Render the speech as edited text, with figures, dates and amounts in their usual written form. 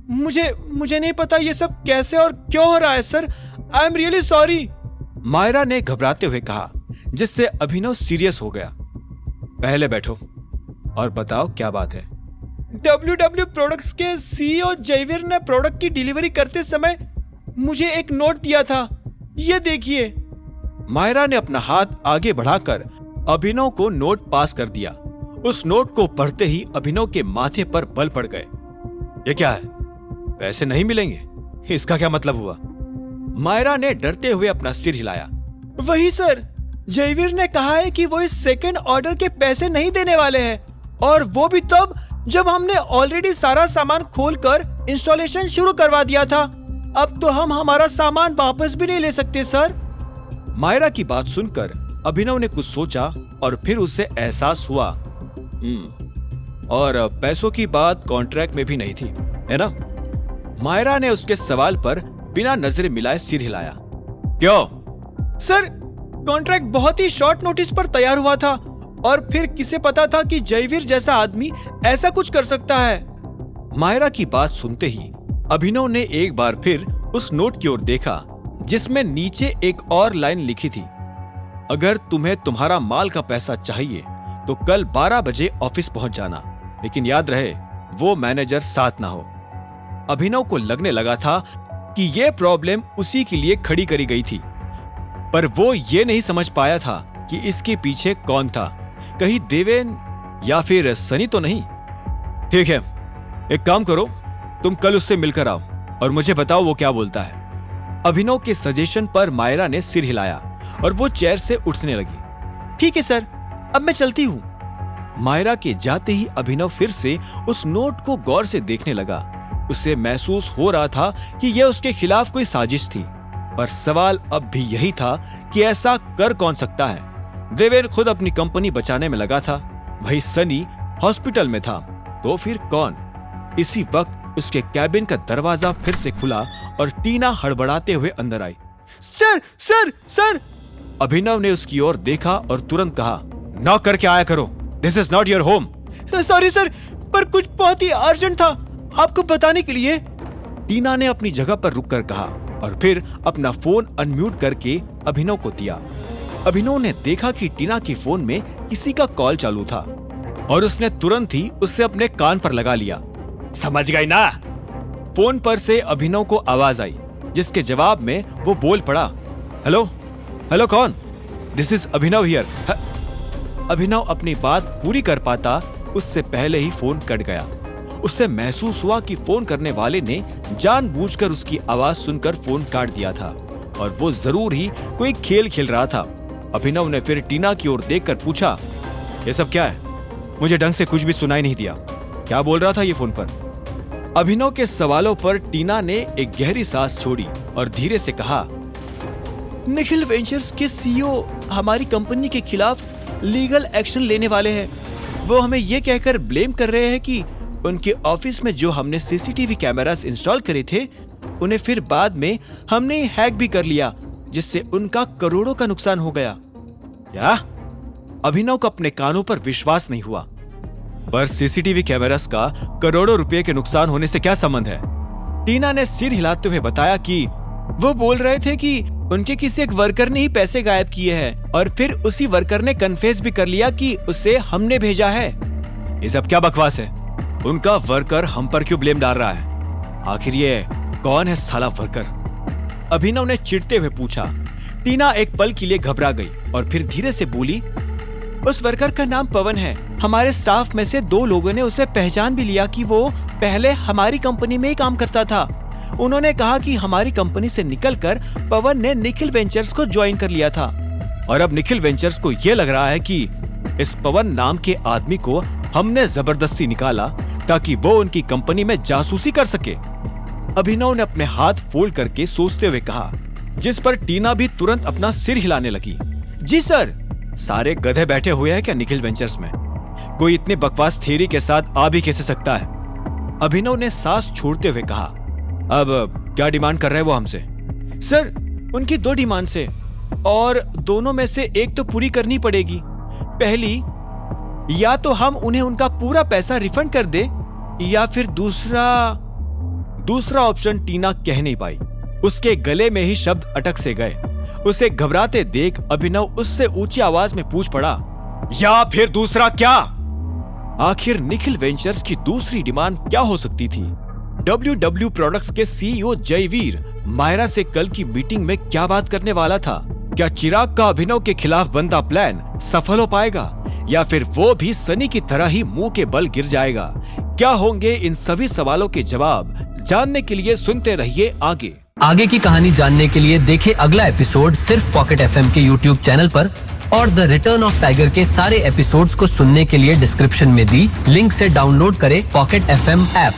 मुझे नहीं पता ये सब कैसे और क्यों हो रहा है sir. I am really sorry, Myra ने घबराते हुए कहा, जिससे अभिनव सीरियस हो गया। पहले बैठो और बताओ क्या बात है। WW प्रोडक्ट्स के CEO जयवीर ने प्रोडक्ट की डिलीवरी करते समय मुझे एक नोट दिया था, ये देखिए। मायरा ने अपना हाथ आगे बढ़ाकर अभिनव को नोट पास कर दिया। उस नोट को पढ़ते ही अभिनव के माथे पर बल पड़ गए। ये क्या है? पैसे नहीं मिलेंगे? इसका क्या मतलब हुआ? मायरा ने डरते हुए अपना सिर हिलाया। वही सर, जयवीर ने कहा है कि वो इस सेकंड ऑर्डर के पैसे नहीं देने वाले हैं, और वो भी तब जब हमने ऑलरेडी सारा सामान खोलकर इंस्टॉलेशन शुरू करवा दिया था। अब तो हम हमारा सामान वापस भी नहीं ले सकते सर। मायरा की बात सुनकर अभिनव ने कुछ सोचा और फिर उसे एहसास हुआ, और पैसों की बात कॉन्ट्रैक्ट में भी नहीं थी, है ना? मायरा ने उसके सवाल पर बिना नजर मिलाए सिर हिलाया। क्यों? सर, कॉन्ट्रैक्ट बहुत ही शॉर्ट नोटिस पर तैयार हुआ था, और फिर किसे पता था कि जयवीर जैसा आदमी ऐसा कुछ कर सकता है। मायरा की बात सुनते ही अभिनव ने एक बार फिर उस नोट की ओर देखा, जिसमें नीचे एक और लाइन लिखी थी, अगर तुम्हें तुम्हारा माल का पैसा चाहिए तो कल 12 बजे ऑफिस पहुंच जाना, लेकिन याद रहे वो मैनेजर साथ ना हो। अभिनव को लगने लगा था कि ये प्रॉब्लम उसी के लिए खड़ी करी गई थी, पर वो ये नहीं समझ पाया था कि इसके पीछे कौन था। कहीं देवेन या फिर सनी तो नहीं? ठीक है, एक काम करो, तुम कल उससे मिलकर आओ और मुझे बताओ वो क्या बोलता है। अभिनव के सजेशन पर मायरा ने सिर हिलाया और वो चेयर से उठने लगी। ठीक है सर, अब मैं चलती हूँ। मायरा के जाते ही अभिनव फिर से उस नोट को गौर से देखने लगा। उसे महसूस हो रहा था कि यह उसके खिलाफ कोई साजिश थी, पर सवाल अब भी यही था कि ऐसा कर कौन सकता है। देवेन खुद अपनी कंपनी बचाने में लगा था, वही सनी हॉस्पिटल में था, तो फिर कौन? इसी वक्त उसके कैबिन का दरवाजा फिर से खुला और टीना हड़बड़ाते हुए अंदर आई। Sir sir sir! अभिनव ने उसकी ओर देखा और तुरंत कहा, नॉक करके आया करो, this is not your home. Sorry sir, पर कुछ बहुत ही अर्जेंट था आपको बताने के लिए। टीना ने अपनी जगह पर रुककर कहा और फिर अपना फोन अनम्यूट करके अभिनव को दिया। अभिनव ने देखा कि टीना के फोन में किसी का कॉल चालू था और उसने तुरंत ही उससे अपने कान पर लगा लिया। समझ गई ना? फोन पर से अभिनव को आवाज आई, जिसके जवाब में वो बोल पड़ा, हेलो हेलो, कौन? This is Abhinav here. Abhinav अपनी बात पूरी कर पाता उससे पहले ही फोन कट गया। उससे महसूस हुआ कि फोन करने वाले ने जानबूझकर उसकी आवाज सुनकर फोन काट दिया था और वो जरूर ही कोई खेल खेल रहा था। अभिनव ने फिर टीना की ओर देखकर पूछा, ये सब क्या है? मुझे ढंग से कुछ भी सुनाई नहीं दिया, क्या बोल रहा था ये फोन पर? अभिनव के सवालों पर टीना ने एक गहरी सांस छोड़ी और धीरे से कहा, निखिल वेंचर्स के CEO हमारी कंपनी के खिलाफ लीगल एक्शन लेने वाले हैं। वो हमें ये कहकर ब्लेम कर रहे हैं कि उनके ऑफिस में जो हमने CCTV कैमरास इंस्टॉल करे थे, उन्हें फिर बाद में हमने हैक भी कर लिया, जिससे उनका करोड़ों का नुकसान हो गया। क्या? अभिनव को अपने कानों पर विश्वास नहीं हुआ। पर CCTV कैमरास का करोड़ों रुपए के नुकसान होने से क्या संबंध है? टीना ने सिर हिलाते हुए बताया कि वो बोल रहे थे कि उनके किसी एक वर्कर ने ही पैसे गायब किए हैं और फिर उसी वर्कर ने कन्फेस भी कर लिया कि उसे हमने भेजा है। ये सब क्या बकवास है? उनका वर्कर हम पर क्यों ब्लेम डाल रहा है? आखिर ये कौन है साला वर्कर? अभिनव ने चिढ़ते हुए पूछा। टीना एक पल के लिए घबरा गई और फिर धीरे से बोली, उस वर्कर का नाम पवन है। हमारे स्टाफ में से 2 लोगों ने उसे पहचान भी लिया कि वो पहले हमारी कंपनी में ही काम करता था। उन्होंने कहा कि हमारी कंपनी से निकलकर पवन ने निखिल वेंचर्स को ज्वाइन कर लिया था, और अब निखिल वेंचर्स को यह लग रहा है कि इस पवन नाम के आदमी को हमने जबरदस्ती निकाला ताकि वो उनकी कंपनी में जासूसी कर सके। अभिनव ने अपने हाथ फोल्ड करके सोचते हुए कहा, जिस पर टीना भी तुरंत अपना सिर हिलाने लगी। जी सर। सारे गधे बैठे हुए हैं क्या निखिल वेंचर्स में? कोई इतने बकवास थ्योरी के साथ आ भी कैसे सकता है? अभिनव ने सांस छोड़ते हुए कहा, अब क्या डिमांड कर रहे हैं वो हमसे? सर, उनकी 2 डिमांड है और दोनों में से एक तो पूरी करनी पड़ेगी। पहली, या तो हम उन्हें उनका पूरा पैसा रिफंड कर दे, या फिर दूसरा ऑप्शन टीना कह नहीं पाई। उसके गले में ही शब्द अटक से गए। उसे घबराते देख अभिनव उससे ऊंची आवाज में पूछ पड़ा, या फिर दूसरा क्या? आखिर निखिल वेंचर्स की दूसरी डिमांड क्या हो सकती थी? WW प्रोडक्ट्स के CEO जयवीर मायरा से कल की मीटिंग में क्या बात करने वाला था? क्या चिराग का अभिनव के खिलाफ बनता प्लान सफल हो पाएगा या फिर वो भी सनी की तरह ही मुंह के बल गिर जाएगा? क्या होंगे इन सभी सवालों के जवाब? जानने के लिए सुनते रहिए आगे की कहानी जानने के लिए देखें अगला एपिसोड सिर्फ पॉकेट FM के YouTube चैनल पर, और द रिटर्न ऑफ टाइगर के सारे एपिसोड्स को सुनने के लिए डिस्क्रिप्शन में दी लिंक से डाउनलोड करें पॉकेट FM ऐप।